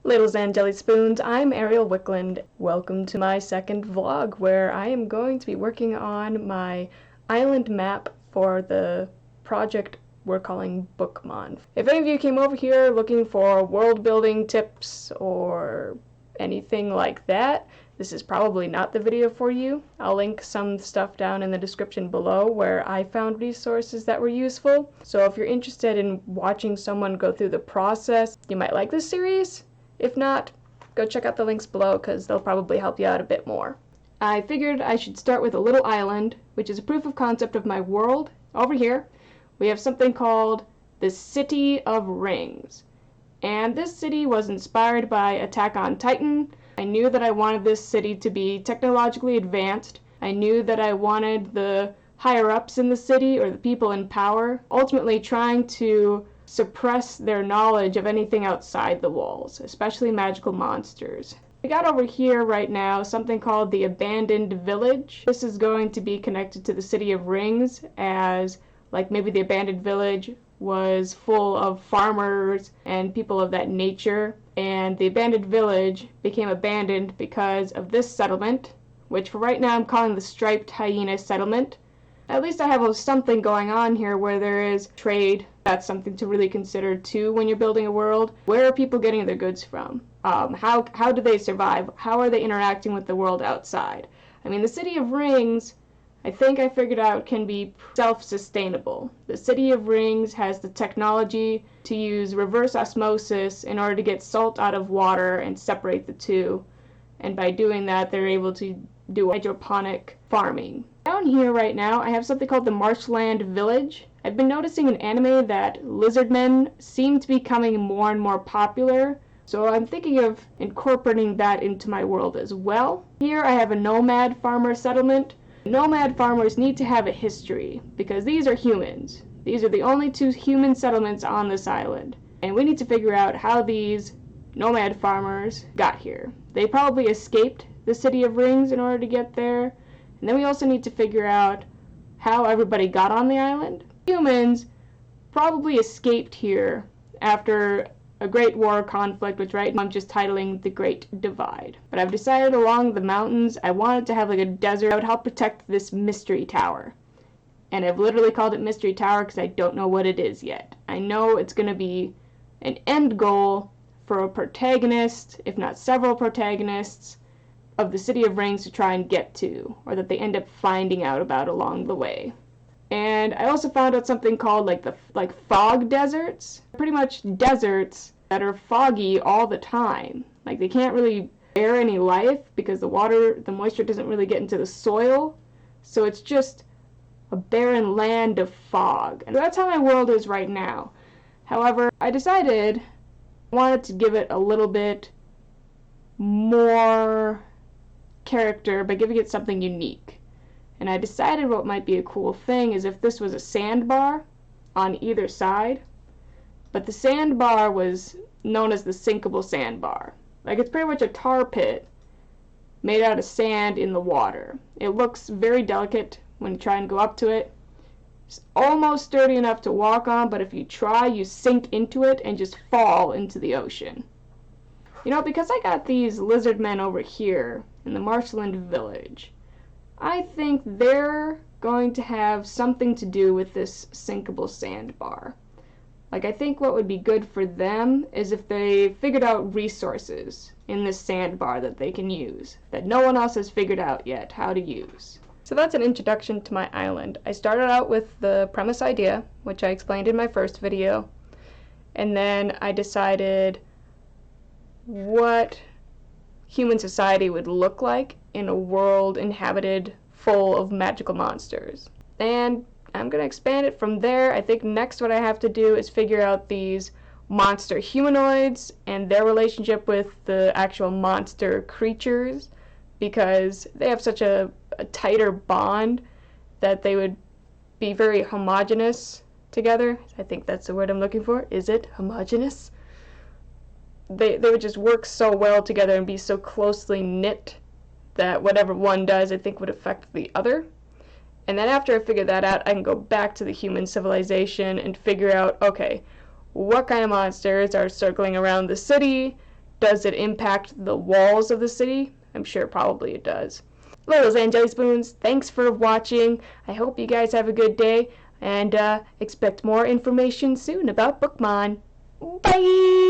Ladles and jelly spoons, I'm Ariel Wickland. Welcome to my second vlog where I am going to be working on my island map for the project we're calling BookMon. If any of you came over here looking for world building tips or anything like that, this is probably not the video for you. I'll link some stuff down in the description below where I found resources that were useful. So if you're interested in watching someone go through the process, you might like this series. If not, go check out the links below because they'll probably help you out a bit more. I figured I should start with a little island, which is a proof of concept of my world. Over here, we have something called the City of Rings. And this city was inspired by Attack on Titan. I knew that I wanted this city to be technologically advanced. I knew that I wanted the higher-ups in the city, or the people in power, ultimately trying to suppress their knowledge of anything outside the walls, especially magical monsters. We got over here right now something called the Abandoned Village. This is going to be connected to the City of Rings, as like maybe the Abandoned Village was full of farmers and people of that nature, and the Abandoned Village became abandoned because of this settlement, which for right now I'm calling the Striped Hyena Settlement. At least I have something going on here where there is trade. That's something to really consider too when you're building a world. Where are people getting their goods from? How do they survive? How are they interacting with the world outside? I mean, the City of Rings, I think I figured out, can be self-sustainable. The City of Rings has the technology to use reverse osmosis in order to get salt out of water and separate the two. And by doing that, they're able to do hydroponic farming. Down here right now, I have something called the Marshland Village. I've been noticing in anime that lizardmen seem to be becoming more and more popular, so I'm thinking of incorporating that into my world as well. Here I have a nomad farmer settlement. Nomad farmers need to have a history, because these are humans. These are the only two human settlements on this island, and we need to figure out how these nomad farmers got here. They probably escaped the City of Rings in order to get there. And then we also need to figure out how everybody got on the island. Humans probably escaped here after a great war conflict, which right now I'm just titling The Great Divide. But I've decided along the mountains I wanted to have like a desert that would help protect this mystery tower. And I've literally called it Mystery Tower because I don't know what it is yet. I know it's going to be an end goal for a protagonist, if not several protagonists, of the City of Rings to try and get to, or that they end up finding out about along the way. And I also found out something called like fog deserts. Pretty much deserts that are foggy all the time. Like they can't really bear any life because the moisture doesn't really get into the soil. So it's just a barren land of fog. And that's how my world is right now. However, I decided I wanted to give it a little bit more character by giving it something unique. And I decided what might be a cool thing is if this was a sandbar on either side, but the sandbar was known as the Sinkable Sand Bar. Like it's pretty much a tar pit made out of sand in the water. It looks very delicate when you try and go up to it. It's almost sturdy enough to walk on, but if you try, you sink into it and just fall into the ocean. You know, because I got these lizard men over here in the Marshland Village, I think they're going to have something to do with this Sinkable Sand Bar. Like, I think what would be good for them is if they figured out resources in this sandbar that they can use, that no one else has figured out yet how to use. So that's an introduction to my island. I started out with the premise idea, which I explained in my first video, and then I decided what human society would look like in a world inhabited full of magical monsters. And I'm going to expand it from there. I think next what I have to do is figure out these monster humanoids and their relationship with the actual monster creatures, because they have such a tighter bond that they would be very homogeneous together. I think that's the word I'm looking for. Is it homogeneous? They would just work so well together and be so closely knit that whatever one does, I think, would affect the other. And then after I figure that out, I can go back to the human civilization and figure out, okay, what kind of monsters are circling around the city, does it impact the walls of the city? I'm sure probably it does. Littles and Jelly Spoons, thanks for watching. I hope you guys have a good day, and expect more information soon about BookMon. Bye!